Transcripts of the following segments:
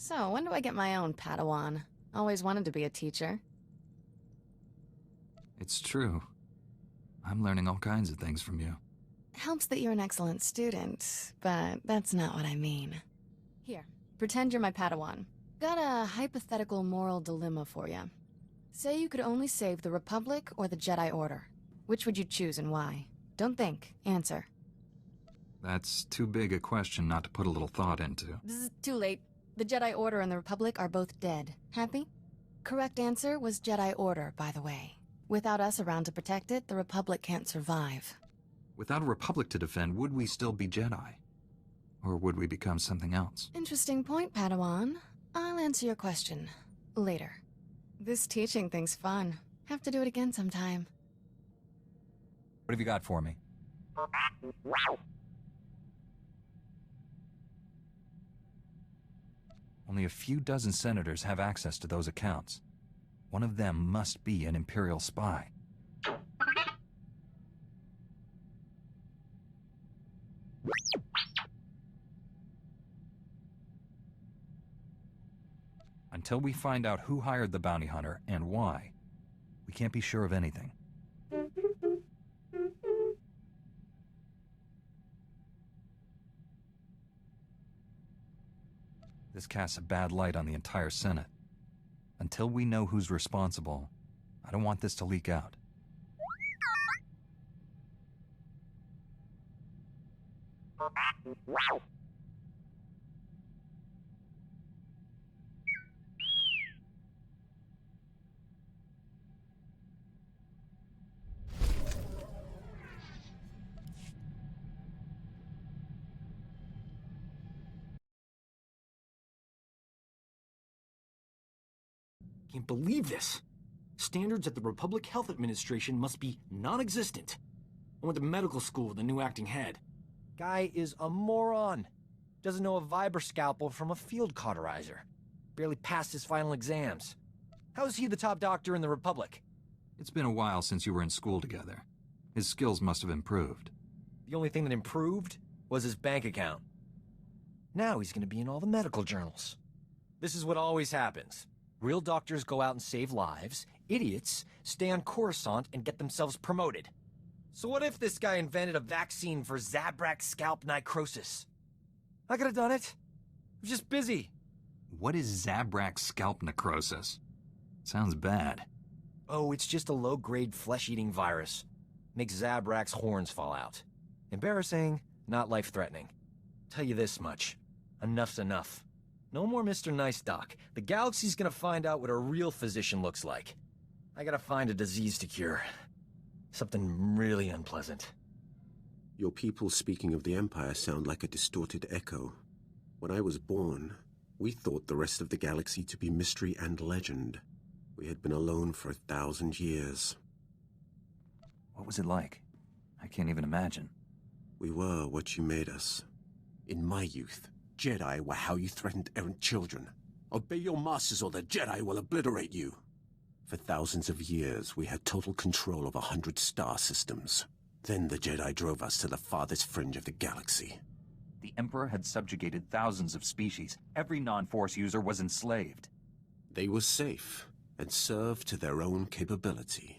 So, when do I get my own Padawan? Always wanted to be a teacher. It's true. I'm learning all kinds of things from you. Helps that you're an excellent student, but that's not what I mean. Here, pretend you're my Padawan. Got a hypothetical moral dilemma for you. Say you could only save the Republic or the Jedi Order. Which would you choose and why? Don't think, answer. That's too big a question not to put a little thought into. Bzz, too late. The Jedi Order and the Republic are both dead. Happy? Correct answer was Jedi Order, by the way. Without us around to protect it, the Republic can't survive. Without a Republic to defend, would we still be Jedi? Or would we become something else? Interesting point, Padawan. I'll answer your question later. This teaching thing's fun. Have to do it again sometime. What have you got for me? Only a few dozen senators have access to those accounts. One of them must be an Imperial spy. Until we find out who hired the bounty hunter and why, we can't be sure of anything. This casts a bad light on the entire Senate. Until we know who's responsible, I don't want this to leak out. Can't believe this. Standards at the Republic Health Administration must be non-existent. I went to medical school with the new acting head. Guy is a moron. Doesn't know a Viber scalpel from a field cauterizer. Barely passed his final exams. How is he the top doctor in the Republic? It's been a while since you were in school together. His skills must have improved. The only thing that improved was his bank account. Now he's gonna be in all the medical journals. This is what always happens. Real doctors go out and save lives. Idiots stay on Coruscant and get themselves promoted. So what if this guy invented a vaccine for Zabrak scalp necrosis? I could have done it. I'm just busy. What is Zabrak scalp necrosis? Sounds bad. Oh, it's just a low-grade flesh-eating virus. Makes Zabrak's horns fall out. Embarrassing, not life-threatening. Tell you this much. Enough's enough. No more Mr. Nice Doc. The galaxy's gonna find out what a real physician looks like. I gotta find a disease to cure. Something really unpleasant. Your people speaking of the Empire sound like a distorted echo. When I was born, we thought the rest of the galaxy to be mystery and legend. We had been alone for 1,000 years. What was it like? I can't even imagine. We were what you made us. In my youth, Jedi were how you threatened errant children. Obey your masters or the Jedi will obliterate you. For thousands of years, we had total control of 100 star systems. Then the Jedi drove us to the farthest fringe of the galaxy. The Emperor had subjugated thousands of species. Every non-Force user was enslaved. They were safe and served to their own capability.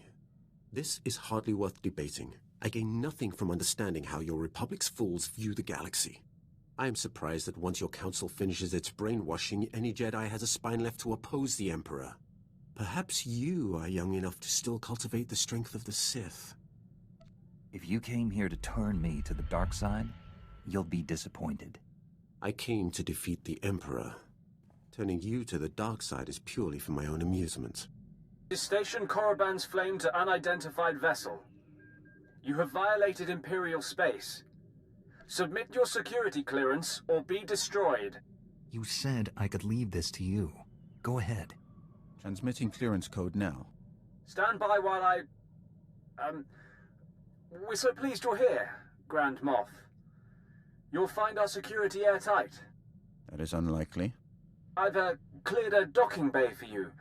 This is hardly worth debating. I gain nothing from understanding how your Republic's fools view the galaxy. I am surprised that once your council finishes its brainwashing, any Jedi has a spine left to oppose the Emperor. Perhaps you are young enough to still cultivate the strength of the Sith. If you came here to turn me to the dark side, you'll be disappointed. I came to defeat the Emperor. Turning you to the dark side is purely for my own amusement. Station Korriban's flame to unidentified vessel. You have violated Imperial space. Submit your security clearance or be destroyed. You said I could leave this to you. Go ahead. Transmitting clearance code now. Stand by while I... We're so pleased you're here, Grand Moff. You'll find our security airtight. That is unlikely. I've cleared a docking bay for you.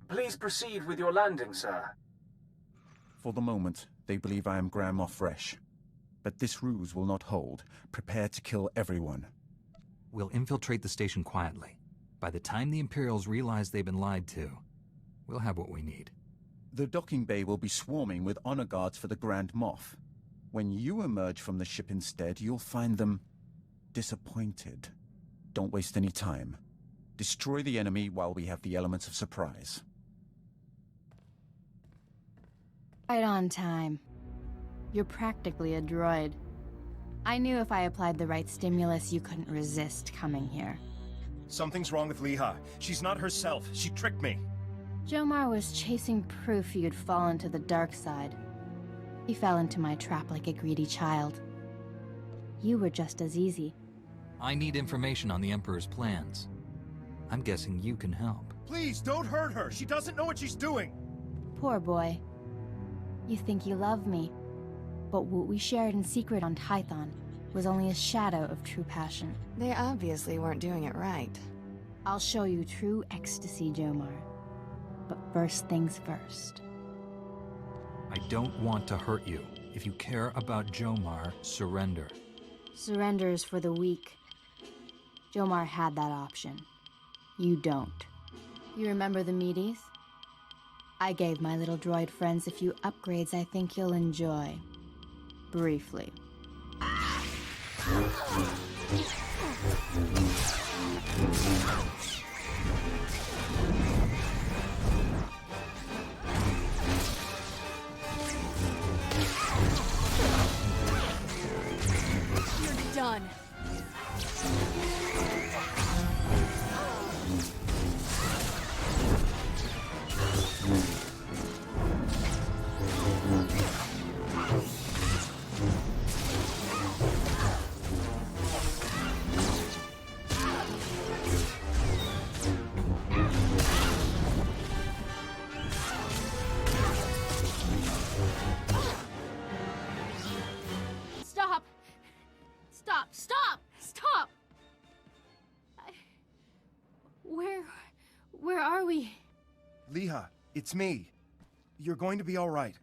Please proceed with your landing, sir. For the moment, they believe I am Grand Moff Fresh. But this ruse will not hold. Prepare to kill everyone. We'll infiltrate the station quietly. By the time the Imperials realize they've been lied to, we'll have what we need. The docking bay will be swarming with honor guards for the Grand Moff. When you emerge from the ship instead, you'll find them disappointed. Don't waste any time. Destroy the enemy while we have the elements of surprise. Right on time. You're practically a droid. I knew if I applied the right stimulus, you couldn't resist coming here. Something's wrong with Leha. She's not herself. She tricked me. Jomar was chasing proof you'd fallen to the dark side. He fell into my trap like a greedy child. You were just as easy. I need information on the Emperor's plans. I'm guessing you can help. Please, don't hurt her. She doesn't know what she's doing. Poor boy. You think you love me, but what we shared in secret on Tython was only a shadow of true passion. They obviously weren't doing it right. I'll show you true ecstasy, Jomar. But first things first. I don't want to hurt you. If you care about Jomar, surrender. Surrender is for the weak. Jomar had that option. You don't. You remember the meaties? I gave my little droid friends a few upgrades I think you'll enjoy. Briefly. You're done. Stop! Stop! Stop! Stop! Where are we? Leha, it's me. You're going to be all right.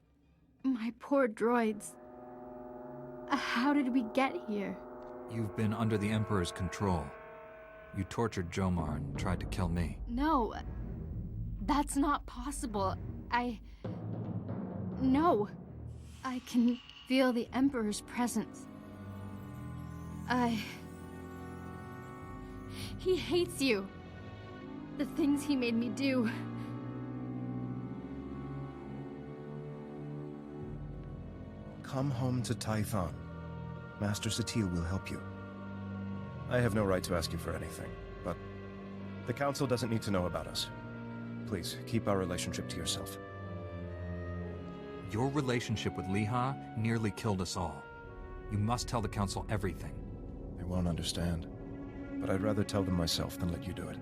My poor droids. How did we get here? You've been under the Emperor's control. You tortured Jomar and tried to kill me. No. That's not possible. No. I can feel the Emperor's presence. He hates you. The things he made me do. Come home to Tython. Master Satil will help you. I have no right to ask you for anything, but the Council doesn't need to know about us. Please, keep our relationship to yourself. Your relationship with Leha nearly killed us all. You must tell the Council everything. They won't understand, but I'd rather tell them myself than let you do it.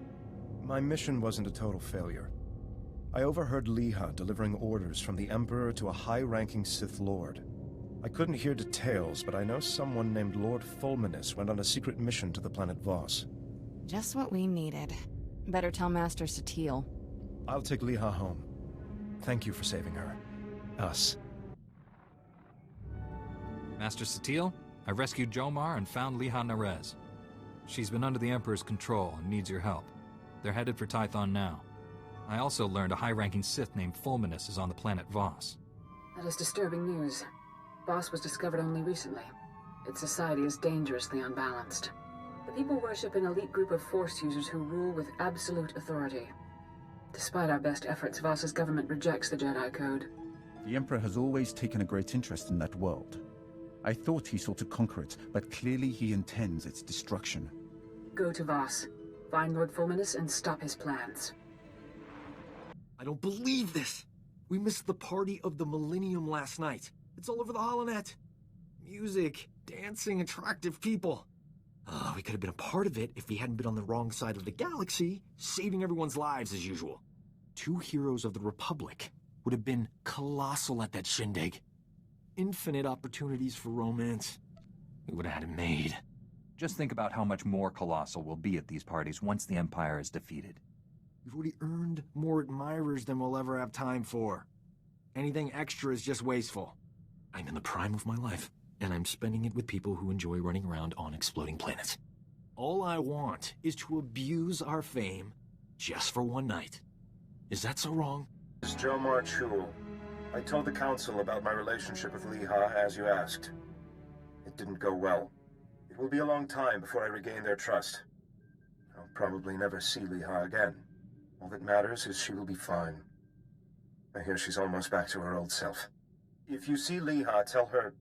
My mission wasn't a total failure. I overheard Leha delivering orders from the Emperor to a high-ranking Sith Lord. I couldn't hear details, but I know someone named Lord Fulminus went on a secret mission to the planet Voss. Just what we needed. Better tell Master Satil. I'll take Leha home. Thank you for saving her. Us. Master Satil, I rescued Jomar and found Leha Nerez. She's been under the Emperor's control and needs your help. They're headed for Tython now. I also learned a high-ranking Sith named Fulminus is on the planet Voss. That is disturbing news. Voss was discovered only recently. Its society is dangerously unbalanced. The people worship an elite group of Force users who rule with absolute authority. Despite our best efforts, Voss's government rejects the Jedi Code. The Emperor has always taken a great interest in that world. I thought he sought to conquer it, but clearly he intends its destruction. Go to Voss. Find Lord Fulminus and stop his plans. I don't believe this! We missed the party of the Millennium last night. It's all over the holonet. Music, dancing, attractive people. We could have been a part of it if we hadn't been on the wrong side of the galaxy, saving everyone's lives as usual. 2 heroes of the Republic would have been colossal at that shindig. Infinite opportunities for romance. We would have had it made. Just think about how much more colossal we'll be at these parties once the Empire is defeated. We've already earned more admirers than we'll ever have time for. Anything extra is just wasteful. I'm in the prime of my life, and I'm spending it with people who enjoy running around on exploding planets. All I want is to abuse our fame just for one night. Is that so wrong? This is Jomar Chul. I told the council about my relationship with Liha as you asked. It didn't go well. It will be a long time before I regain their trust. I'll probably never see Liha again. All that matters is she will be fine. I hear she's almost back to her old self. If you see Liha, tell her...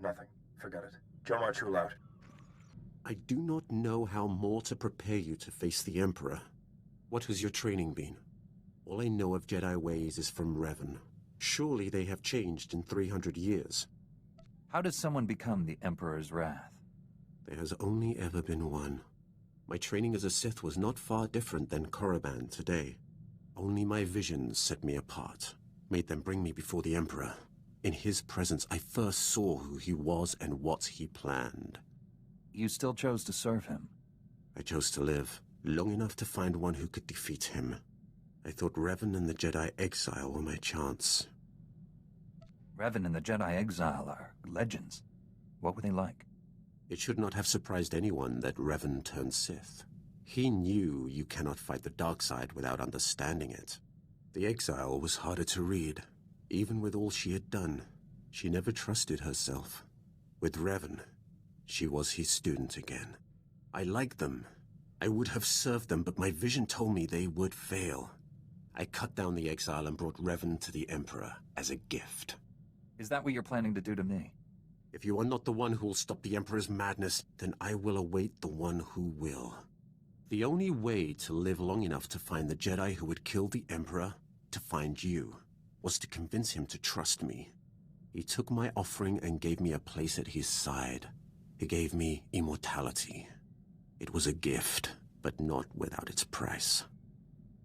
nothing. Forget it. Jomar Chul out. I do not know how more to prepare you to face the Emperor. What has your training been? All I know of Jedi ways is from Revan. Surely they have changed in 300 years. How does someone become the Emperor's wrath? There has only ever been one. My training as a Sith was not far different than Korriban today. Only my visions set me apart, made them bring me before the Emperor. In his presence, I first saw who he was and what he planned. You still chose to serve him? I chose to live, long enough to find one who could defeat him. I thought Revan and the Jedi exile were my chance. Revan and the Jedi exile are legends. What were they like? It should not have surprised anyone that Revan turned Sith. He knew you cannot fight the dark side without understanding it. The exile was harder to read. Even with all she had done, she never trusted herself. With Revan, she was his student again. I liked them. I would have served them, but my vision told me they would fail. I cut down the exile and brought Revan to the Emperor as a gift. Is that what you're planning to do to me? If you are not the one who will stop the Emperor's madness, then I will await the one who will. The only way to live long enough to find the Jedi who would kill the Emperor, to find you, was to convince him to trust me. He took my offering and gave me a place at his side. He gave me immortality. It was a gift, but not without its price.